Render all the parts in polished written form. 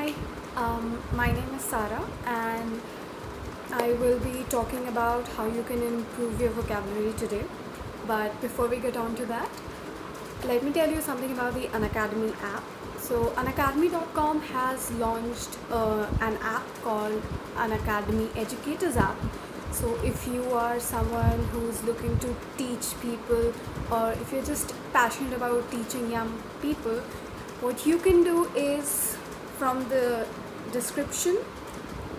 Hi, my name is Sarah, and I will be talking about how you can improve your vocabulary today. But before we get on to that, let me tell you something about the Unacademy app. So, Unacademy.com has launched an app called Unacademy Educators app. So, if you are someone who's looking to teach people, or if you're just passionate about teaching young people, what you can do is from the description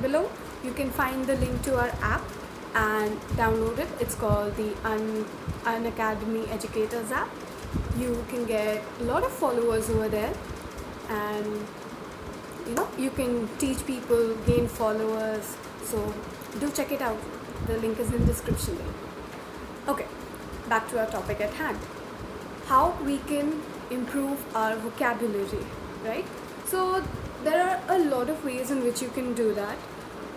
below, you can find the link to our app and download it. It's called the Unacademy Educators app. You can get a lot of followers over there, and you can teach people, gain followers. So do check it out. The link is in the description below. Okay, back to our topic at hand. How we can improve our vocabulary, right? So there are a lot of ways in which you can do that.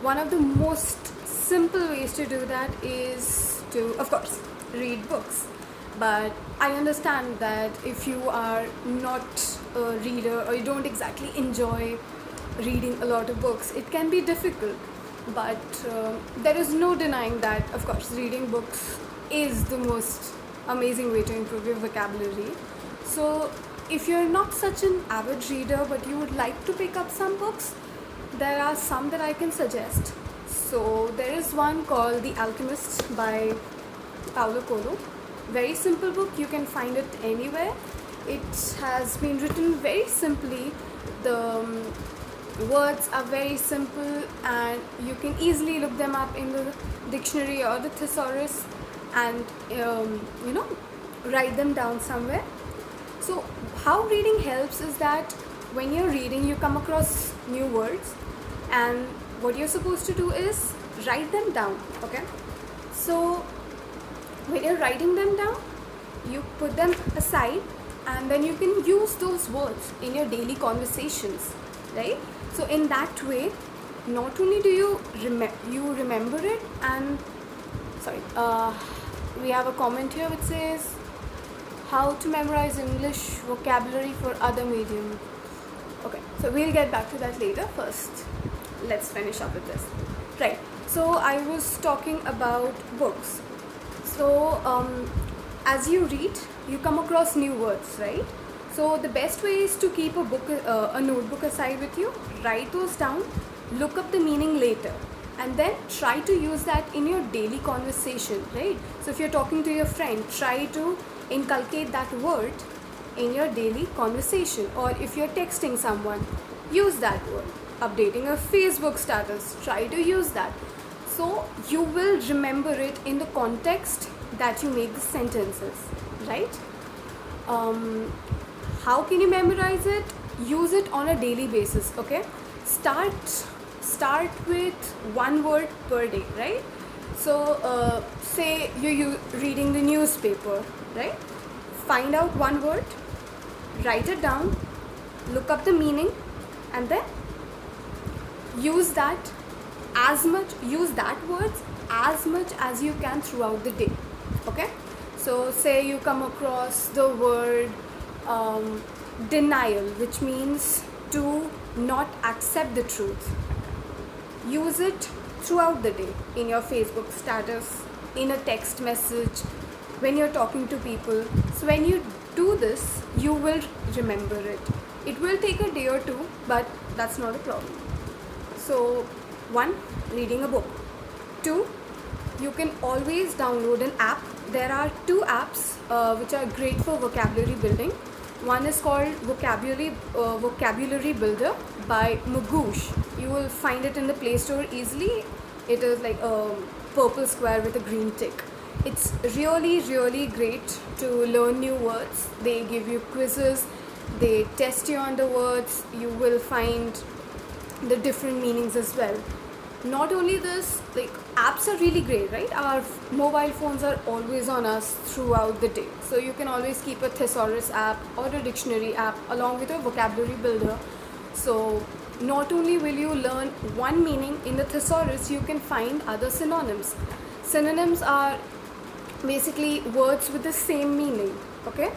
One of the most simple ways to do that is to, of course, read books. But I understand that if you are not a reader or you don't exactly enjoy reading a lot of books, it can be difficult. But there is no denying that, of course, reading books is the most amazing way to improve your vocabulary. So if you're not such an avid reader but you would like to pick up some books, there are some that I can suggest. So there is one called The Alchemist by Paulo Coelho. Very simple book, you can find it anywhere. It has been written very simply. The words are very simple and you can easily look them up in the dictionary or the thesaurus and write them down somewhere. So how reading helps is that when you're reading, you come across new words, and what you're supposed to do is write them down. Okay, so when you're writing them down, you put them aside, and then you can use those words in your daily conversations, right? So in that way, not only do you remember it, and we have a comment here which says how to memorize English vocabulary for other medium. Okay, so we'll get back to that later. First, let's finish up with this. Right, so I was talking about books. So as you read, you come across new words, right? So the best way is to keep a notebook aside with you, write those down, look up the meaning later, and then try to use that in your daily conversation, right? So if you're talking to your friend, try to inculcate that word in your daily conversation. Or if you're texting someone, use that word. Updating a Facebook status, try to use that. So you will remember it in the context that you make the sentences, right? How can you memorize it? Use it on a daily basis, okay? Start with one word per day, right? So say you're reading the newspaper, right? Find out one word, write it down, look up the meaning, and then use that words as much as you can throughout the day. Okay, so say you come across the word denial, which means to not accept the truth. Use it throughout the day in your Facebook status, in a text message, when you're talking to people. So when you do this, you will remember it. It will take a day or two, but that's not a problem. So 1, reading a book. 2, you can always download an app. There are 2 apps which are great for vocabulary building. One is called Vocabulary Builder by Magoosh. You will find it in the Play Store easily. It is like a purple square with a green tick. It's really, really great to learn new words. They give you quizzes, they test you on the words. You will find the different meanings as well. Not only this, like, apps are really great, right? Our mobile phones are always on us throughout the day. So you can always keep a thesaurus app or a dictionary app along with a vocabulary builder. So not only will you learn one meaning in the thesaurus, you can find other synonyms. Synonyms are basically words with the same meaning, okay?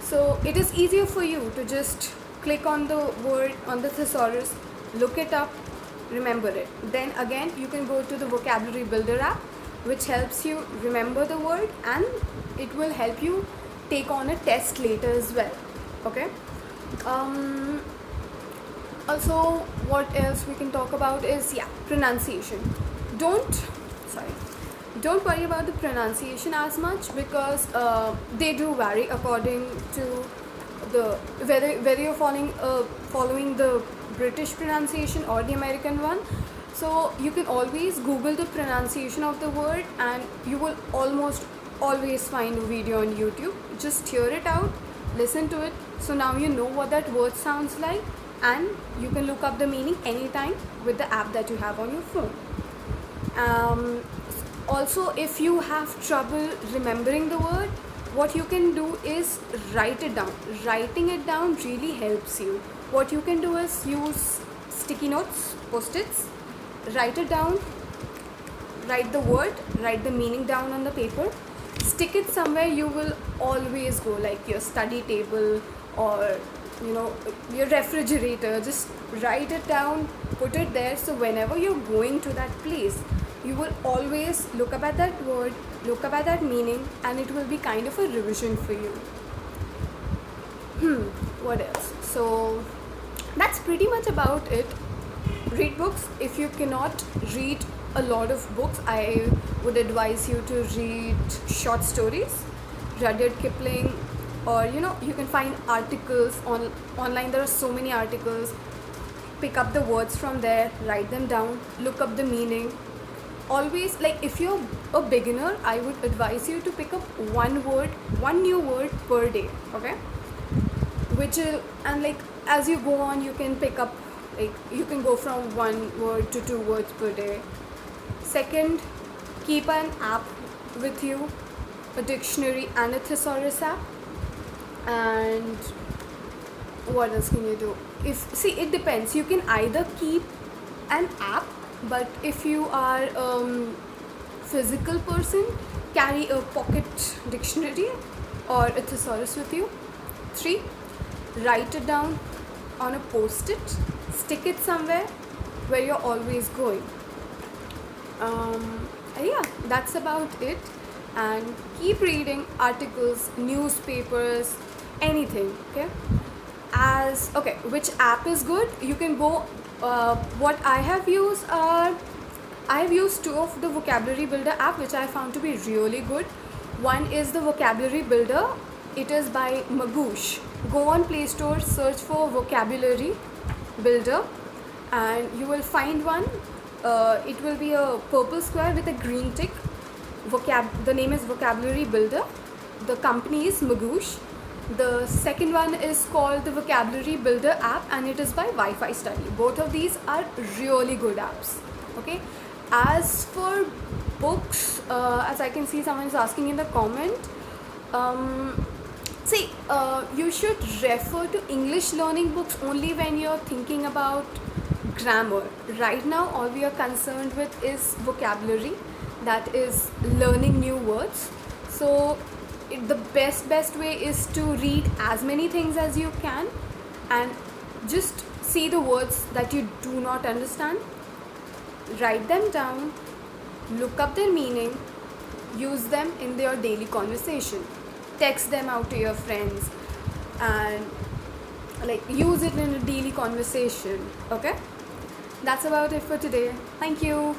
So it is easier for you to just click on the word on the thesaurus, look it up, remember it. Then again you can go to the vocabulary builder app, which helps you remember the word, and it will help you take on a test later as well. Okay. Also, what else we can talk about is, yeah, pronunciation. Don't worry about the pronunciation as much, because they do vary according to the whether you're following the British pronunciation or the American one. So you can always Google the pronunciation of the word, and you will almost always find a video on YouTube. Just hear it out, listen to it, so now you know what that word sounds like, and you can look up the meaning anytime with the app that you have on your phone. Also, if you have trouble remembering the word, what you can do is write it down. Writing it down really helps you. What you can do is use sticky notes, post-its, write it down, write the word, write the meaning down on the paper, stick it somewhere you will always go, like your study table or your refrigerator. Just write it down, put it there, so whenever you're going to that place, you will always look up at that word, look up at that meaning, and it will be kind of a revision for you. What else? So that's pretty much about it. Read books. If you cannot read a lot of books, I would advise you to read short stories, Rudyard Kipling, or you can find articles online. There are so many articles. Pick up the words from there, write them down, look up the meaning. Always, like, if you're a beginner, I would advise you to pick up one new word per day. Okay, and like as you go on, you can pick up, like, you can go from 1 word to 2 words per day. Second, keep an app with you, a dictionary and a thesaurus app. And what else can you do? It depends. You can either keep an app, but if you are physical person, carry a pocket dictionary or a thesaurus with you. 3, write it down on a post-it, stick it somewhere where you're always going. Yeah, that's about it. And keep reading articles, newspapers, anything. Okay, which app is good? You can go, what I have used two of the vocabulary builder app, which I found to be really good. One is the vocabulary builder. It is by Magoosh. Go on Play Store, search for vocabulary builder, and you will find one. It will be a purple square with a green tick. The name is Vocabulary Builder. The company is Magoosh. The second one is called the Vocabulary Builder app, and it is by Wi-Fi Study. Both of these are really good apps. Okay. As for books, as I can see someone is asking in the comment, you should refer to English learning books only when you're thinking about grammar. Right now, all we are concerned with is vocabulary, that is learning new words. So the best way is to read as many things as you can and just see the words that you do not understand, write them down, look up their meaning, use them in your daily conversation, text them out to your friends, and use it in a daily conversation. Okay, that's about it for today. Thank you.